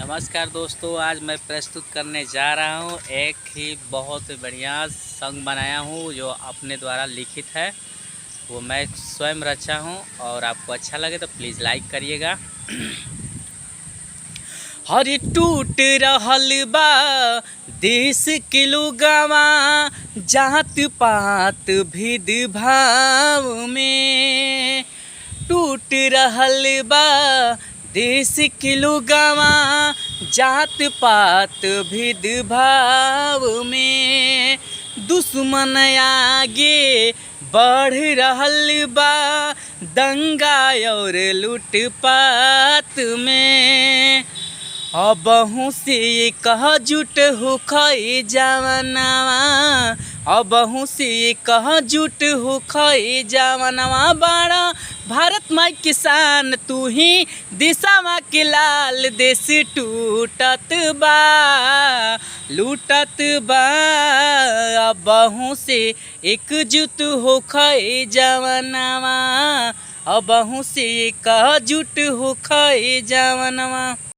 नमस्कार दोस्तों, आज मैं प्रस्तुत करने जा रहा हूँ एक ही बहुत बढ़िया सॉन्ग बनाया हूँ जो अपने द्वारा लिखित है। वो मैं स्वयं रचा हूँ और आपको अच्छा लगे तो प्लीज़ लाइक करिएगा। हर टूट रहल बा देश के लोगवा जात पात भेदभाव में, टूट रहल बा देश के लोगवा जात पात भेदभाव में, दुश्मन आगे बढ़ रहल बा दंगा और लूटपात में। अबहू से एकजुट होखे जवानवा, अबहू से एकजुट होखे जवानवा। बड़ा भारत माई किसान तू ही दिशावा के लाल, देश टूटत बा लूटत बा। अबहू से एकजुट होखे जवानवा, अबहू से एकजुट होखे जवानवा।